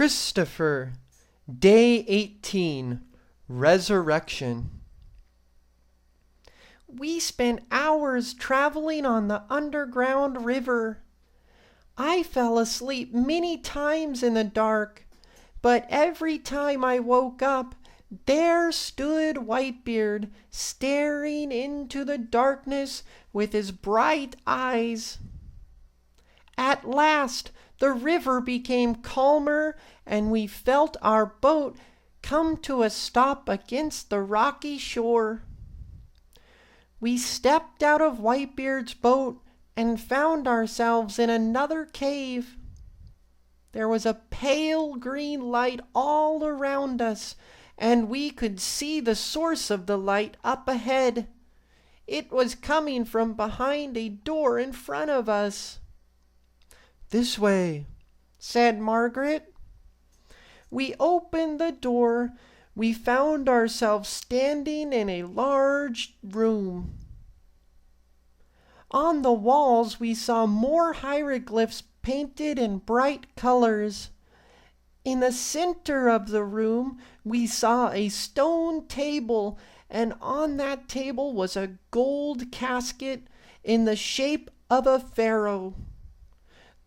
Christopher, Day 18, Resurrection. We spent hours traveling on the underground river. I fell asleep many times in the dark, but every time I woke up, there stood Whitebeard, staring into the darkness with his bright eyes. At last, the river became calmer, and we felt our boat come to a stop against the rocky shore. We stepped out of Whitebeard's boat and found ourselves in another cave. There was a pale green light all around us, and we could see the source of the light up ahead. It was coming from behind a door in front of us. "This way," said Margaret. We opened the door. We found ourselves standing in a large room. On the walls we saw more hieroglyphs painted in bright colors. In the center of the room we saw a stone table, and on that table was a gold casket in the shape of a pharaoh.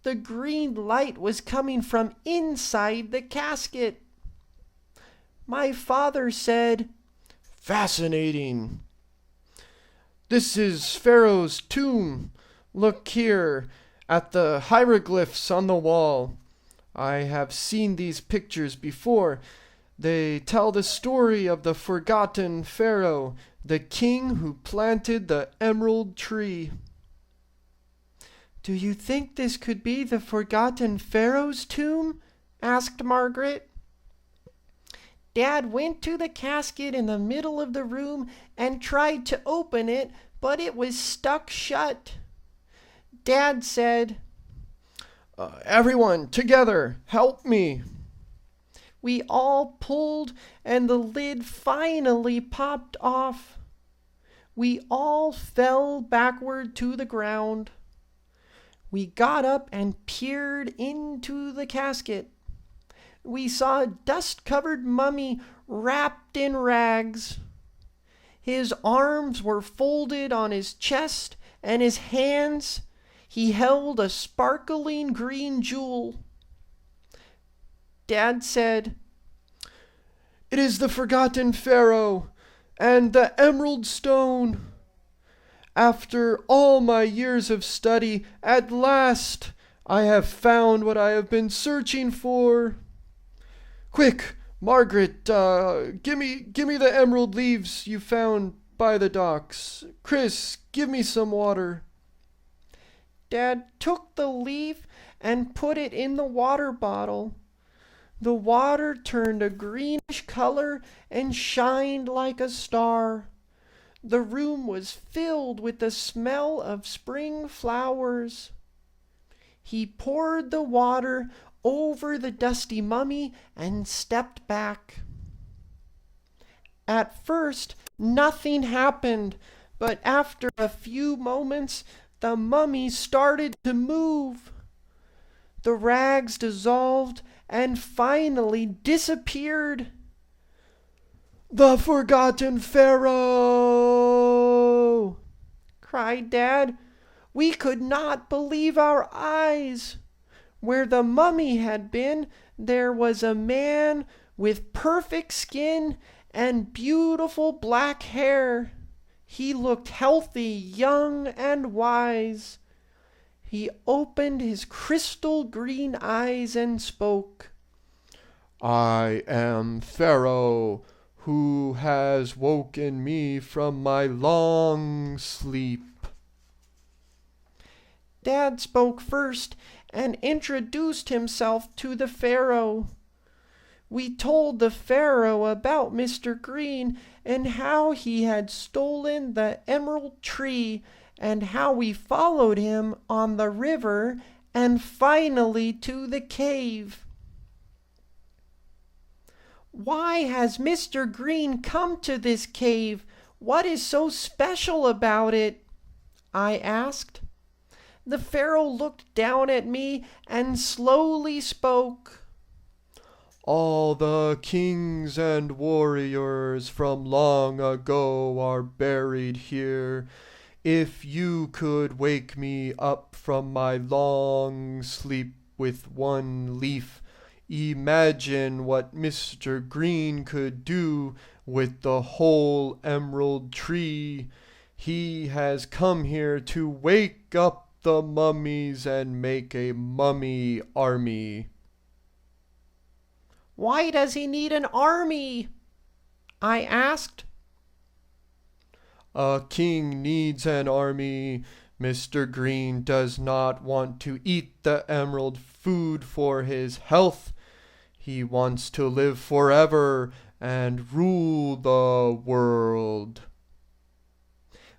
The green light was coming from inside the casket. My father said, "Fascinating. This is Pharaoh's tomb. Look here at the hieroglyphs on the wall. I have seen these pictures before. They tell the story of the forgotten Pharaoh, the king who planted the emerald tree." "Do you think this could be the forgotten Pharaoh's tomb?" asked Margaret. Dad went to the casket in the middle of the room and tried to open it, but it was stuck shut. Dad said, "Everyone, together, help me." We all pulled, and the lid finally popped off. We all fell backward to the ground. We got up and peered into the casket. We saw a dust-covered mummy wrapped in rags. His arms were folded on his chest, and his hands, he held a sparkling green jewel. Dad said, "It is the forgotten Pharaoh and the emerald stone. After all my years of study, at last I have found what I have been searching for. Quick, Margaret, give me the emerald leaves you found by the docks. Chris, give me some water." Dad took the leaf and put it in the water bottle. The water turned a greenish color and shined like a star. The room was filled with the smell of spring flowers. He poured the water over the dusty mummy and stepped back. At first, nothing happened, but after a few moments, the mummy started to move. The rags dissolved and finally disappeared. "The forgotten Pharaoh!" cried Dad. We could not believe our eyes. Where the mummy had been, there was a man with perfect skin and beautiful black hair. He looked healthy, young, and wise. He opened his crystal green eyes and spoke. "I am Pharaoh, who has woken me from my long sleep." Dad spoke first and introduced himself to the Pharaoh. We told the Pharaoh about Mr. Green and how he had stolen the emerald tree, and how we followed him on the river and finally to the cave. "Why has Mr. Green come to this cave? What is so special about it?" I asked. The Pharaoh looked down at me and slowly spoke. All the kings and warriors from long ago are buried here. If you could wake me up from my long sleep with one leaf, imagine what Mr. Green could do with the whole emerald tree. He has come here to wake up the mummies and make a mummy army. Why does he need an army? I asked. A king needs an army. Mr. Green does not want to eat the emerald food for his health. He wants to live forever and rule the world.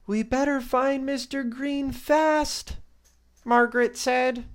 We better find Mr. Green fast, Margaret said.